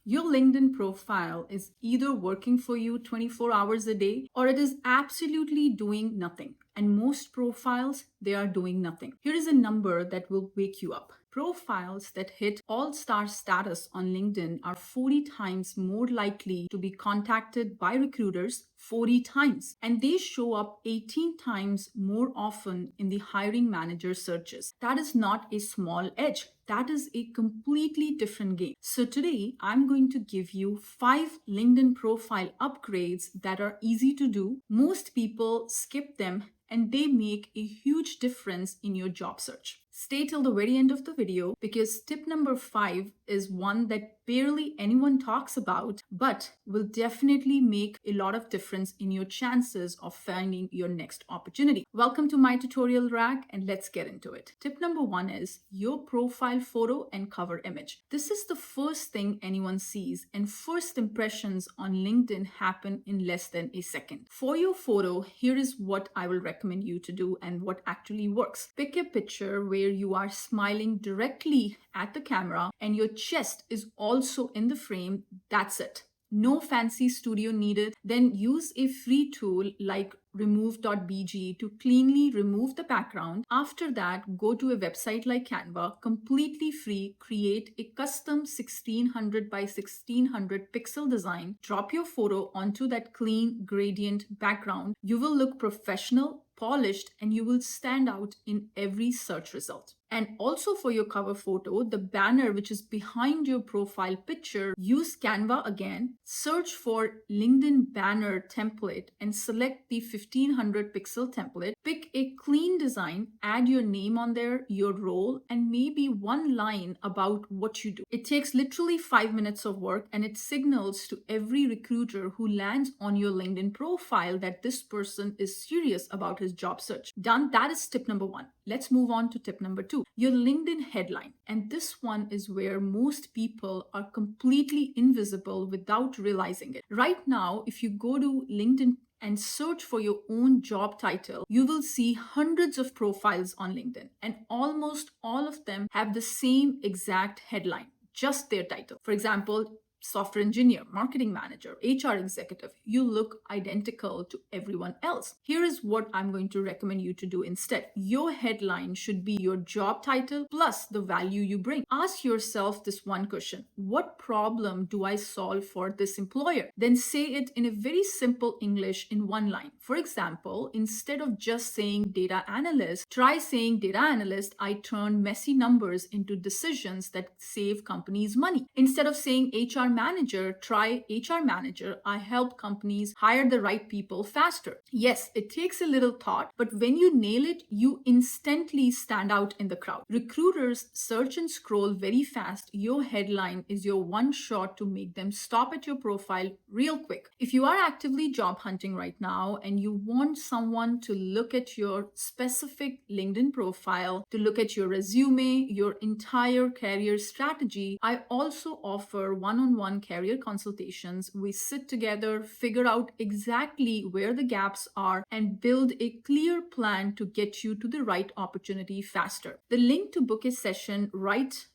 Your LinkedIn profile is either working for you 24 hours a day or it is absolutely doing nothing. And most profiles, they are doing nothing. Here is a number that will wake you up. Profiles that hit all-star status on LinkedIn are 40 times more likely to be contacted by recruiters, 40 times. And they show up 18 times more often in the hiring manager searches. That is not a small edge. That is a completely different game. So today, I'm going to give you 5 LinkedIn profile upgrades that are easy to do. Most people skip them and they make a huge difference in your job search. Stay till the very end of the video because tip number 5 is one that barely anyone talks about, but will definitely make a lot of difference in your chances of finding your next opportunity. Welcome to MyTutorialRack and let's get into it. Tip number 1 is your profile photo and cover image. This is the first thing anyone sees and first impressions on LinkedIn happen in less than a second. For your photo, here is what I will recommend you to do and what actually works. Pick a picture where you are smiling directly at the camera and your chest is also in the frame. That's it. No fancy studio needed. Then use a free tool like remove.bg to cleanly remove the background. After that, go to a website like Canva, completely free, create a custom 1600 by 1600 pixel design, drop your photo onto that clean gradient background. You will look professional, polished, and you will stand out in every search result. And also for your cover photo, the banner which is behind your profile picture, use Canva again, search for LinkedIn banner template and select the 1500 pixel template. Pick a clean design, add your name on there, your role, and maybe one line about what you do. It takes literally 5 minutes of work and it signals to every recruiter who lands on your LinkedIn profile that this person is serious about his job search. Done. That is tip number 1. Let's move on to tip number 2, your LinkedIn headline. And this one is where most people are completely invisible without realizing it. Right now, if you go to LinkedIn and search for your own job title, you will see hundreds of profiles on LinkedIn, and almost all of them have the same exact headline, just their title. For example, software engineer, marketing manager, HR executive, you look identical to everyone else. Here is what I'm going to recommend you to do instead. Your headline should be your job title plus the value you bring. Ask yourself this one question: what problem do I solve for this employer? Then say it in a very simple English in one line. For example, instead of just saying data analyst, try saying data analyst, I turn messy numbers into decisions that save companies money. Instead of saying HR manager, try HR manager, I help companies hire the right people faster. Yes, it takes a little thought, but when you nail it, you instantly stand out in the crowd. Recruiters search and scroll very fast. Your headline is your one shot to make them stop at your profile real quick. If you are actively job hunting right now and you want someone to look at your specific LinkedIn profile, to look at your resume, your entire career strategy, I also offer one-on-one career consultations. We sit together, figure out exactly where the gaps are, and build a clear plan to get you to the right opportunity faster. The link to book a session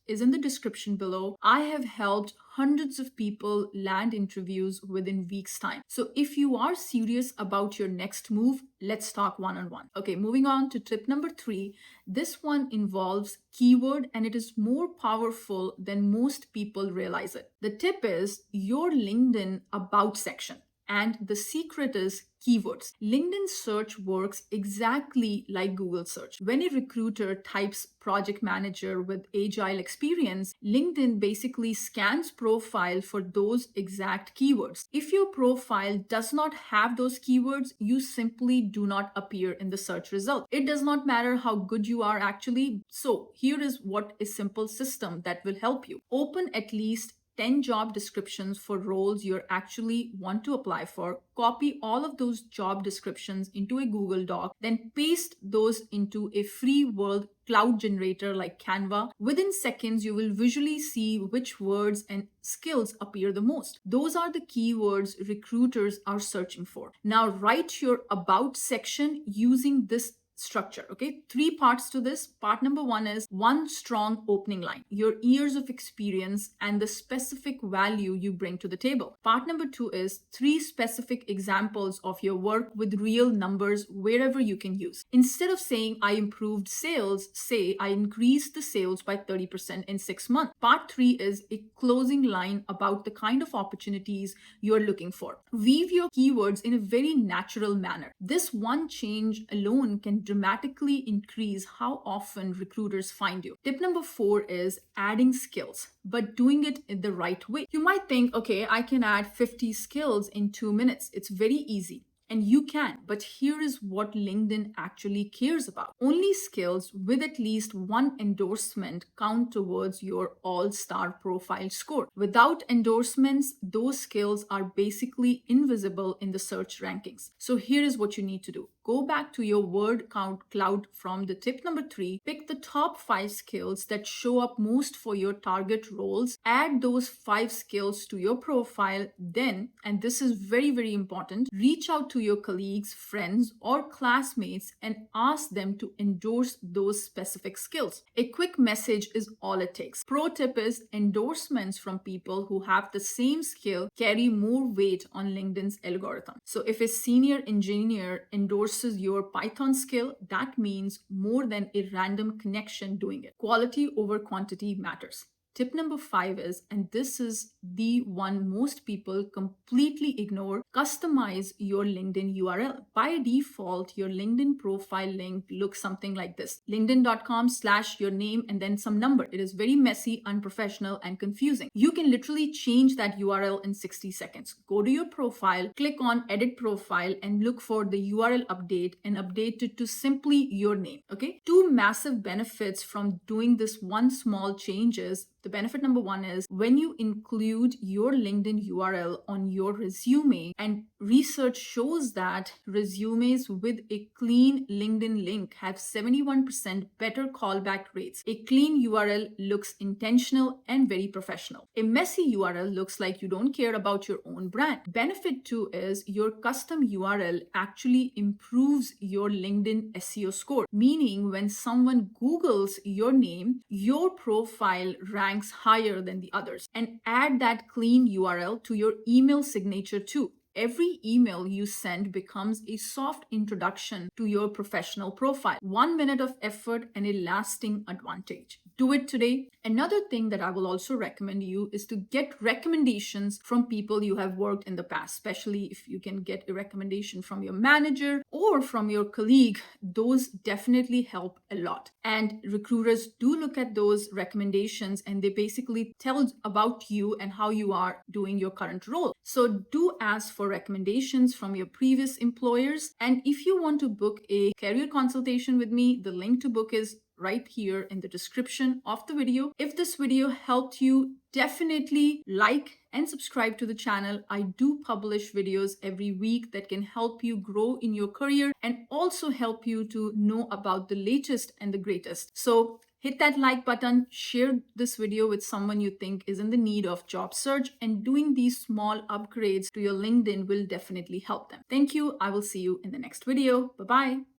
is in the description below. I have helped hundreds of people land interviews within weeks' time. So if you are serious about your next move, let's talk one-on-one. Okay, moving on to tip number 3. This one involves keyword and it is more powerful than most people realize it. The tip is your LinkedIn about section. And the secret is keywords. LinkedIn search works exactly like Google search. When a recruiter types project manager with agile experience, LinkedIn basically scans profile for those exact keywords. If your profile does not have those keywords, you simply do not appear in the search result. It does not matter how good you are actually. So here is what a simple system that will help you. Open at least 10 job descriptions for roles you actually want to apply for. Copy all of those job descriptions into a Google Doc, then paste those into a free world cloud generator like Canva. Within seconds, you will visually see which words and skills appear the most. Those are the keywords recruiters are searching for. Now write your about section using this structure. Okay, 3 parts to this. Part number 1 is one strong opening line, your years of experience and the specific value you bring to the table. Part number 2 is 3 specific examples of your work with real numbers wherever you can use. Instead of saying I improved sales, say I increased the sales by 30% in 6 months. Part 3 is a closing line about the kind of opportunities you're looking for. Weave your keywords in a very natural manner. This one change alone can dramatically increase how often recruiters find you. Tip number 4 is adding skills, but doing it in the right way. You might think, okay, I can add 50 skills in 2 minutes. It's very easy. And you can, but here is what LinkedIn actually cares about. Only skills with at least one endorsement count towards your all-star profile score. Without endorsements, those skills are basically invisible in the search rankings. So here is what you need to do. Go back to your word count cloud from the tip number 3, pick the top 5 skills that show up most for your target roles, add those 5 skills to your profile, then, and this is very, very important, reach out to your colleagues, friends, or classmates and ask them to endorse those specific skills. A quick message is all it takes. Pro tip is endorsements from people who have the same skill carry more weight on LinkedIn's algorithm. So if a senior engineer endorses your Python skill, that means more than a random connection doing it. Quality over quantity matters. Tip number 5 is, and this is the one most people completely ignore, customize your LinkedIn URL. By default, your LinkedIn profile link looks something like this: linkedin.com/your name and then some number. It is very messy, unprofessional, and confusing. You can literally change that URL in 60 seconds. Go to your profile, click on edit profile and look for the URL update and update it to simply your name. Okay, 2 massive benefits from doing this one small changes. The benefit number 1 is when you include your LinkedIn URL on your resume, and research shows that resumes with a clean LinkedIn link have 71% better callback rates. A clean URL looks intentional and very professional. A messy URL looks like you don't care about your own brand. Benefit 2 is your custom URL actually improves your LinkedIn SEO score, meaning when someone Googles your name, your profile ranks higher than the others. And add that clean URL to your email signature too. Every email you send becomes a soft introduction to your professional profile. 1 minute of effort and a lasting advantage. Do it today. Another thing that I will also recommend you is to get recommendations from people you have worked in the past, especially if you can get a recommendation from your manager or from your colleague. Those definitely help a lot. And recruiters do look at those recommendations and they basically tell about you and how you are doing your current role. So do ask for recommendations from your previous employers. And if you want to book a career consultation with me, the link to book is right here in the description of the video. If this video helped you, definitely like and subscribe to the channel. I do publish videos every week that can help you grow in your career and also help you to know about the latest and the greatest. So hit that like button, share this video with someone you think is in the need of job search, and doing these small upgrades to your LinkedIn will definitely help them. Thank you. I will see you in the next video. Bye-bye.